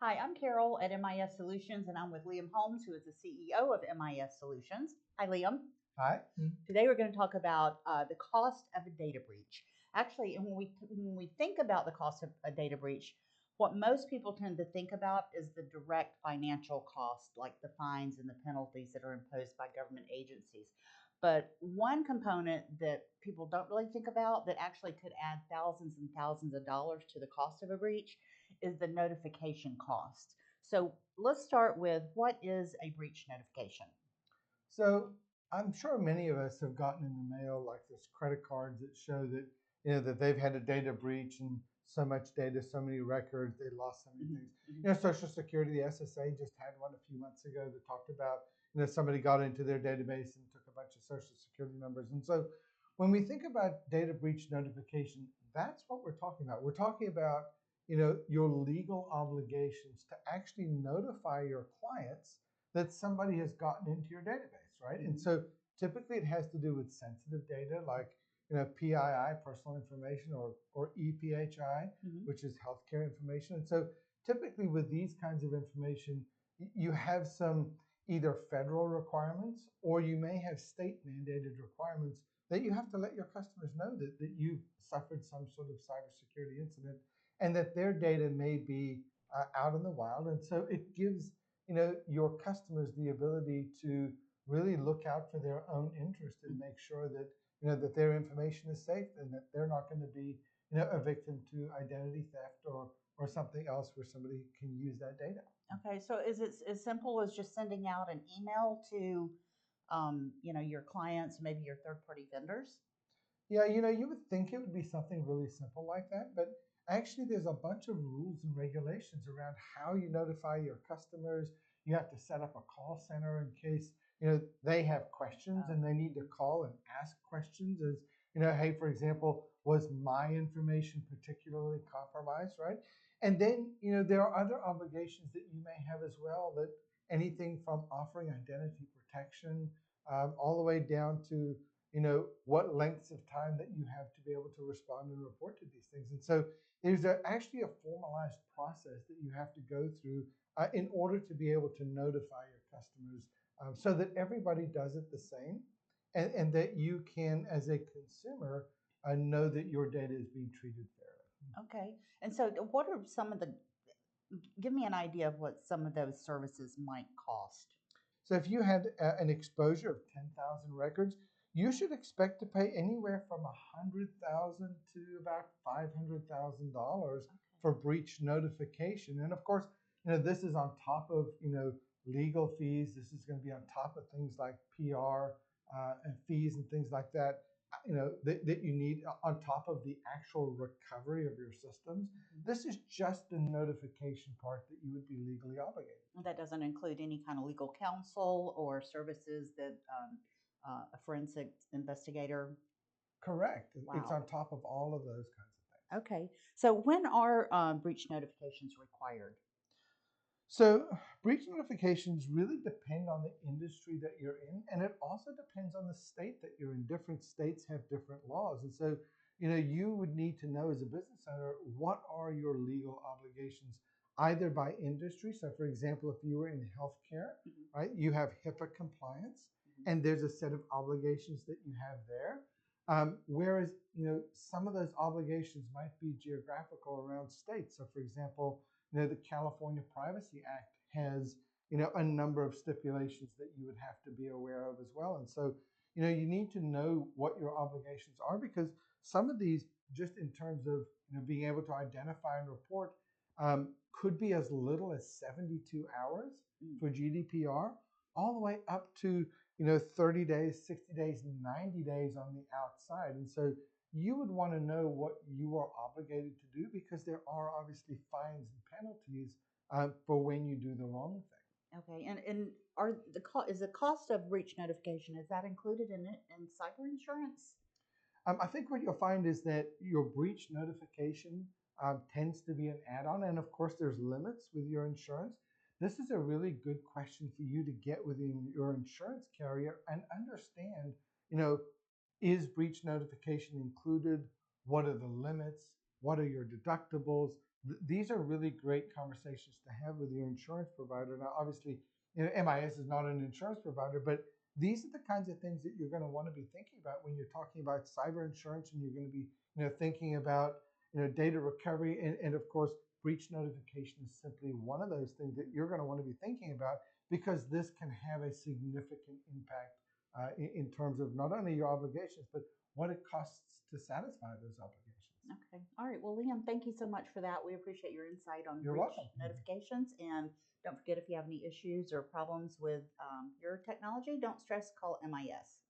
Hi, I'm Carol at MIS Solutions, and I'm with Liam Holmes, who is the CEO of MIS Solutions. Hi, Liam. Hi. Today we're going to talk about the cost of a data breach. Actually, and when we think about the cost of a data breach, what most people tend to think about is the direct financial cost, like the fines and the penalties that are imposed by government agencies. But one component that people don't really think about that actually could add thousands and thousands of dollars to the cost of a breach is the notification cost. So let's start with what is a breach notification? So I'm sure many of us have gotten in the mail like this credit cards that show that that they've had a data breach and so much data, so many records, they lost so many Mhm, things. mhm. Social Security, the SSA just had one a few months ago that talked about somebody got into their database and took a bunch of Social Security numbers. And so when we think about data breach notification, that's what we're talking about. We're talking about your legal obligations to actually notify your clients that somebody has gotten into your database, right? And Mhm. so typically it has to do with sensitive data like PII, personal information, or EPHI, Mhm. which is healthcare information. And so typically with these kinds of information, you have some either federal requirements or you may have state mandated requirements that you have to let your customers know that you've suffered some sort of cybersecurity incident and that their data may be out in the wild. And so it gives your customers the ability to really look out for their own interest and make sure that that their information is safe and that they're not going to be a victim to identity theft or something else where somebody can use that data. Okay, so is it as simple as just sending out an email to, your clients, maybe your third-party vendors? Yeah, you would think it would be something really simple like that, but actually there's a bunch of rules and regulations around how you notify your customers. You have to set up a call center in case, they have questions Oh, and they need to call and ask questions as, hey, for example, was my information particularly compromised, right? And then, there are other obligations that you may have as well that anything from offering identity protection all the way down to what lengths of time that you have to be able to respond and report to these things. And so there's actually a formalized process that you have to go through in order to be able to notify your customers so that everybody does it the same and that you can, as a consumer, know that your data is being treated fairly. okay. And so, what are some of the? Give me an idea of what some of those services might cost. So if you had an exposure of 10,000 records, you should expect to pay anywhere from 100,000 to about $500,000 for breach notification. And of course, this is on top of legal fees. This is going to be on top of things like PR and fees and things like that. That you need on top of the actual recovery of your systems. Okay. This is just the notification part that you would be legally obligated. That doesn't include any kind of legal counsel or services that a forensic investigator. Correct. It's Wow. on top of all of those kinds of things. Okay. So, when are breach notifications required? So, breach notifications really depend on the industry that you're in, and it also depends on the state that you're in. Different states have different laws. And so, you would need to know as a business owner what are your legal obligations, either by industry. So, for example, if you were in healthcare, Mhm, right, you have HIPAA compliance, mhm. and there's a set of obligations that you have there. Whereas, some of those obligations might be geographical around states. So, for example, the California Privacy Act has, a number of stipulations that you would have to be aware of as well. And so, you need to know what your obligations are because some of these, just in terms of being able to identify and report, could be as little as 72 hours Mm. for GDPR, all the way up to 30 days, 60 days, 90 days on the outside. And so you would want to know what you are obligated to do because there are obviously fines and penalties for when you do the wrong thing. Okay, and are is the cost of breach notification, is that included in it in cyber insurance? I think what you'll find is that your breach notification tends to be an add-on, and of course, there's limits with your insurance. This is a really good question for you to get within your insurance carrier and understand, you know, is breach notification included? What are the limits? What are your deductibles? these are really great conversations to have with your insurance provider. Now, obviously, MIS is not an insurance provider, but these are the kinds of things that you're going to want to be thinking about when you're talking about cyber insurance, and you're going to be, thinking about, data recovery, and of course, breach notification is simply one of those things that you're going to want to be thinking about, because this can have a significant impact in terms of not only your obligations, but what it costs to satisfy those obligations. Okay. All right. Well, Liam, thank you so much for that. We appreciate your insight on You're breach welcome. notifications. And don't forget, if you have any issues or problems with your technology, don't stress, call MIS.